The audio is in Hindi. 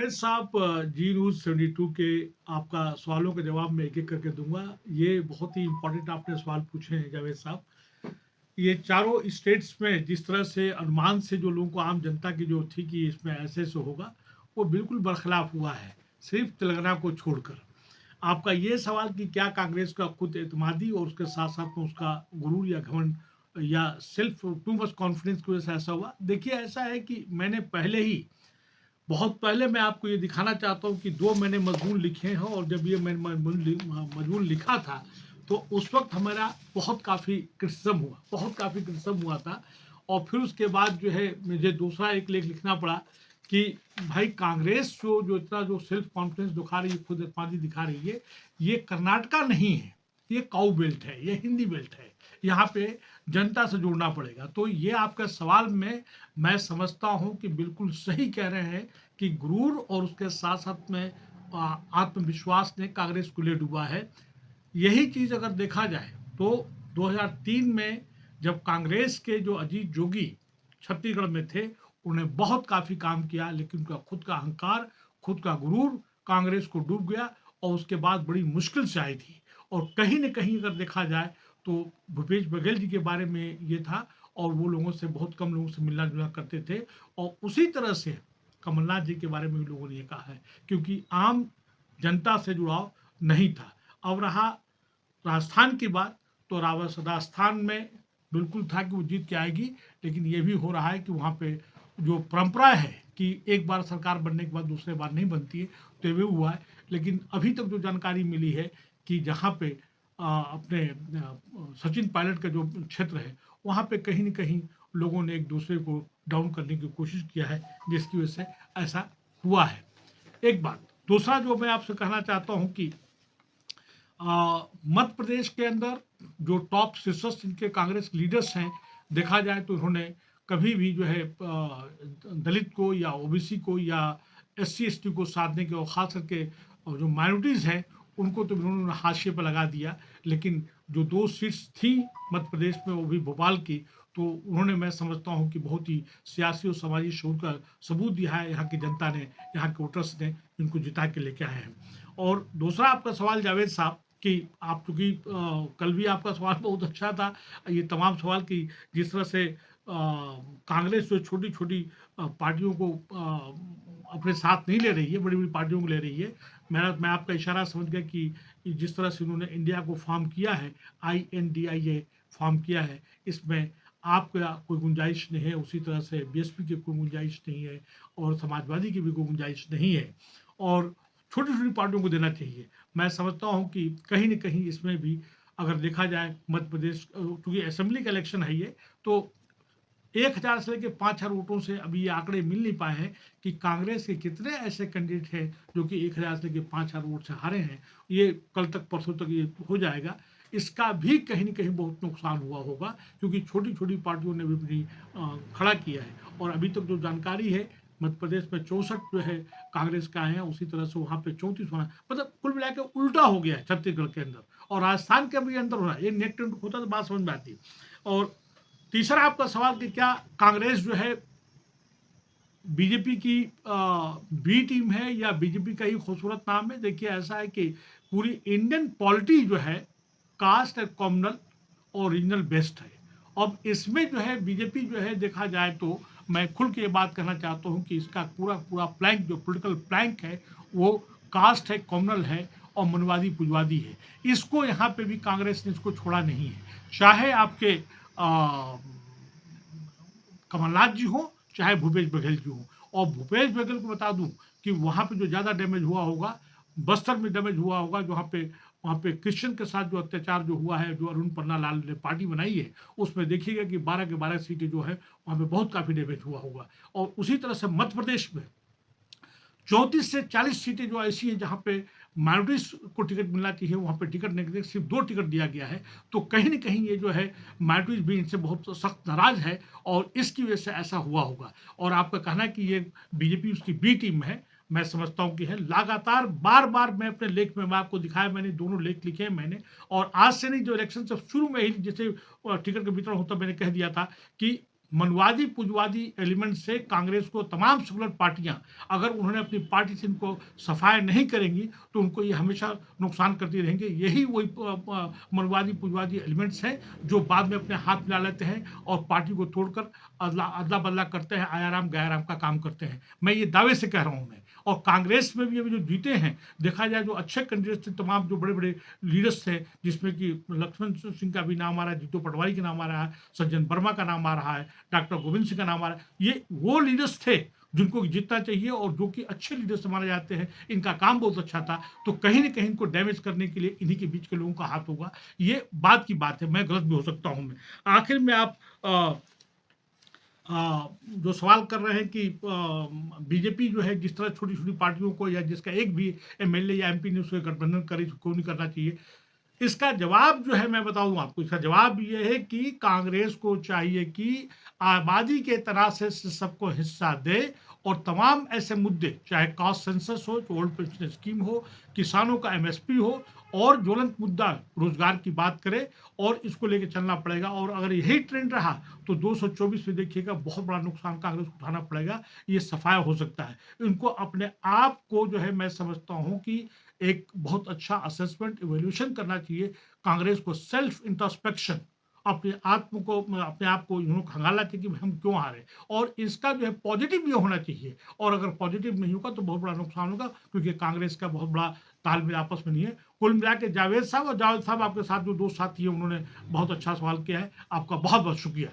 जावेद साहब, जी न्यूज़ 72 के आपका सवालों के जवाब मैं एक-एक करके दूँगा। ये बहुत ही इम्पोर्टेंट आपने सवाल पूछे हैं जावेद साहब। ये चारों स्टेट्स में जिस तरह से अनुमान से जो लोगों को आम जनता की जो थी कि इसमें ऐसे-ऐसे होगा, वो बिल्कुल बरखिलाफ हुआ है, सिर्फ़ तेलंगाना को छोड़कर। आपका ये सवाल कि क्या कांग्रेस का खुद एतमादी और उसके साथ-साथ में उसका गुरूर या घमंड या सेल्फ टू मच कॉन्फिडेंस की वजह से ऐसा हुआ? देखिए, ऐसा है कि मैंने पहले ही बहुत पहले मैं आपको ये दिखाना चाहता हूँ कि 2 मैंने मज़मून लिखे हैं और जब ये मैंने मज़मून लिखा था, तो उस वक़्त हमारा बहुत काफ़ी क्रिटिसिज़्म हुआ था और फिर उसके बाद जो है मुझे दूसरा एक लेख लिखना पड़ा कि भाई कांग्रेस जो इतना जो सेल्फ कॉन्फिडेंस दिखा रही है, खुद एतमादी दिखा रही है, ये कर्नाटका नहीं है, ये काऊ बेल्ट है, ये हिंदी बेल्ट है। यहाँ पे जनता से जुड़ना पड़ेगा। तो ये आपका सवाल में मैं समझता हूँ कि बिल्कुल सही कह रहे हैं कि गुरूर और उसके साथ-साथ में आत्मविश्वास ने कांग्रेस को ले डूबा है। यही चीज़ अगर देखा जाए तो 2003 में जब कांग्रेस के जो अजीत जोगी छत्तीसगढ़ में थे, उन्होंने बहुत काफ़ी काम किया, लेकिन उनका खुद का अहंकार, खुद का गुरूर कांग्रेस को डूब गया और उसके बाद बड़ी मुश्किल से आई थी। और कहीं न कहीं अगर देखा जाए तो भूपेश बघेल जी के बारे में ये था और वो लोगों से बहुत कम लोगों से मिलना-जुलना करते थे और उसी तरह से कमलनाथ जी के बारे में भी लोगों ने ये कहा है, क्योंकि आम जनता से जुड़ाव नहीं था। अब रहा राजस्थान की बात, तो राजस्थान में बिल्कुल था कि वो जीत के आएगी, लेकिन ये भी हो रहा है कि वहाँ पे जो परंपरा है कि एक बार सरकार बनने के बाद दूसरे बार नहीं बनती है, तो ये भी हुआ है। लेकिन अभी तक जो जानकारी मिली है कि जहाँ पे अपने सचिन पायलट का जो क्षेत्र है, वहाँ पे कहीं न कहीं लोगों ने एक-दूसरे को डाउन करने की कोशिश किया है, जिसकी वजह से ऐसा हुआ है। एक बात। दूसरा जो मैं आपसे कहना चाहता हूँ कि मध्य प्रदेश के अंदर जो टॉप शीर्षस्थ इनके कांग्रेस लीडर्स हैं, देखा जाए तो उन्होंने कभी भी जो है दलित को या ओबीसी को या एससी एसटी को साधने के और खास करके जो माइनॉरिटीज़ हैं, उनको तो उन्होंने हाशिए पर लगा दिया। लेकिन जो 2 सीट्स थी मध्य प्रदेश में, वो भी भोपाल की, तो उन्होंने, मैं समझता हूँ कि बहुत ही सियासी और समाजी शऊर का सबूत दिया है यहाँ की जनता ने, यहाँ के वोटर्स ने, इनको जिता के लेके आए हैं। और दूसरा आपका सवाल जावेद साहब कि आप चूँकि कल भी आपका सवाल बहुत अच्छा था, ये तमाम सवाल कि जिस तरह से कांग्रेस जो छोटी-छोटी पार्टियों को अपने साथ नहीं ले रही है, बड़ी-बड़ी पार्टियों को ले रही है। मैं आपका इशारा समझ गया कि जिस तरह से उन्होंने इंडिया को फ़ॉर्म किया है, INDIA फ़ॉर्म किया है, इसमें आपका कोई गुंजाइश नहीं है, उसी तरह से बीएसपी की कोई गुंजाइश नहीं है और समाजवादी की भी कोई गुंजाइश नहीं है और छोटी-छोटी पार्टियों को देना चाहिए। मैं समझता हूँ कि कहीं न कहीं इसमें भी अगर देखा जाए मध्य प्रदेश, क्योंकि असेंबली का इलेक्शन है ये, तो 1000 से लेके 5000 वोटों से अभी ये आंकड़े मिल नहीं पाए हैं कि कांग्रेस के कितने ऐसे कैंडिडेट हैं जो कि 1000 से लेके 5000 वोट से हारे हैं। ये कल तक परसों तक ये हो जाएगा। इसका भी कहीं न कहीं बहुत नुकसान हुआ होगा, क्योंकि छोटी-छोटी पार्टियों ने भी अपनी खड़ा किया है और अभी तक जो जानकारी है, मध्य प्रदेश में 64 जो है कांग्रेस का है, उसी तरह से वहाँ पे 34 होना, मतलब कुल मिला के उल्टा हो गया है छत्तीसगढ़ के अंदर और राजस्थान के भी अंदर हो रहा है। ये नेक होता तो बात समझ में आती। और तीसरा आपका सवाल कि क्या कांग्रेस जो है बीजेपी की बी टीम है या बीजेपी का ही खूबसूरत नाम है? देखिए, ऐसा है कि पूरी इंडियन पॉलिटी जो है कास्ट एंड कॉम्युनल और रीजनल बेस्ड है। अब इसमें जो है बीजेपी जो है, देखा जाए तो मैं खुल के ये बात कहना चाहता हूँ कि इसका पूरा प्लैंक, जो पॉलिटिकल प्लैंक है, वो कास्ट है, कॉम्युनल है और मनवादी पुंजवादी है। इसको यहाँ पे भी कांग्रेस ने इसको छोड़ा नहीं है। चाहे आपके कमलनाथ जी हों, चाहे भूपेश बघेल जी हों। और भूपेश बघेल को बता दूं कि वहाँ पे जो ज़्यादा डैमेज हुआ होगा, बस्तर में डैमेज हुआ होगा, वहाँ पे क्रिश्चियन के साथ जो अत्याचार जो हुआ है, जो अरुण पन्ना लाल ने पार्टी बनाई है, उसमें देखिएगा कि 12 के 12 सीटें जो है, वहाँ पे बहुत काफ़ी डैमेज हुआ होगा। और उसी तरह से मध्य प्रदेश में 34 से 40 सीटें जो ऐसी हैं जहाँ पे माइनॉरिटीज़ को टिकट मिलना चाहिए, वहाँ पे टिकट नहीं दिया, सिर्फ 2 टिकट दिया गया है। तो कहीं न कहीं ये जो है माइनॉरिटीज़ भी इनसे बहुत सख्त नाराज़ है और इसकी वजह से ऐसा हुआ होगा। और आपका कहना है कि ये बीजेपी उसकी बी टीम है, मैं समझता हूँ कि है। लगातार बार-बार मैं अपने लेख में मैं आपको दिखाया, मैंने दोनों लेख लिखे हैं मैंने, और आज से नहीं, जो इलेक्शन से शुरू में ही जैसे टिकट का वितरण होता, मैंने कह दिया था कि मनवादी पुंजवादी एलिमेंट से कांग्रेस को तमाम सेकुलर पार्टियां, अगर उन्होंने अपनी पार्टी से इनको सफाया नहीं करेंगी तो उनको ये हमेशा नुकसान करती रहेंगे। यही वही मनवादी पुंजवादी एलिमेंट्स हैं जो बाद में अपने हाथ मिला लेते हैं और पार्टी को तोड़कर अदला बदला करते हैं, आयाराम गयाराम का काम करते हैं। मैं ये दावे से कह रहा हूँ। मैं और कांग्रेस में भी अभी जो जीते हैं, देखा जाए जो अच्छे कैंडिडेट्स थे, तमाम जो बड़े बड़े लीडर्स थे, जिसमें कि लक्ष्मण सिंह का भी नाम आ रहा है, जीतू पटवारी का नाम आ रहा है, सज्जन वर्मा का नाम आ रहा है, डॉक्टर गोविंद सिंह का नाम आ रहा है। ये वो लीडर्स थे जिनको जीतना चाहिए और जो कि अच्छे लीडर्स माने जाते हैं। इनका काम बहुत अच्छा था, तो कहीं ना कहीं इनको डैमेज करने के लिए इन्हीं के बीच के लोगों का हाथ होगा। ये बात की बात है, मैं गलत भी हो सकता हूं। मैं आखिर में आप जो सवाल कर रहे हैं कि बीजेपी जो है जिस तरह छोटी छोटी पार्टियों को, या जिसका एक भी एमएलए या एमपी ने उसके गठबंधन करे, क्यों नहीं करना चाहिए, इसका जवाब जो है मैं बताऊं आपको। इसका जवाब ये है कि कांग्रेस को चाहिए कि आबादी के तरह से सबको हिस्सा दे और तमाम ऐसे मुद्दे, चाहे कास्ट सेंसस हो, ओल्ड पेंशन स्कीम हो, किसानों का एमएसपी हो, और ज्वलंत मुद्दा रोजगार की बात करे, और इसको लेके चलना पड़ेगा। और अगर यही ट्रेंड रहा तो 224 में देखिएगा बहुत बड़ा नुकसान कांग्रेस को उठाना पड़ेगा। ये सफाया हो सकता है। इनको अपने आप को जो है मैं समझता हूं कि एक बहुत अच्छा असेसमेंट इवैल्यूएशन करना चाहिए। कांग्रेस को सेल्फ इंट्रोस्पेक्शन, अपने आप को खंगालना चाहिए कि हम क्यों हारे, और इसका जो है पॉजिटिव ये होना चाहिए। और अगर पॉजिटिव नहीं होगा तो बहुत बड़ा नुकसान होगा, क्योंकि कांग्रेस का बहुत बड़ा तालमेल आपस में नहीं है। कुल मिला के जावेद साहब, और जावेद साहब आपके साथ जो दो साथी है, उन्होंने बहुत अच्छा सवाल किया है। आपका बहुत बहुत शुक्रिया।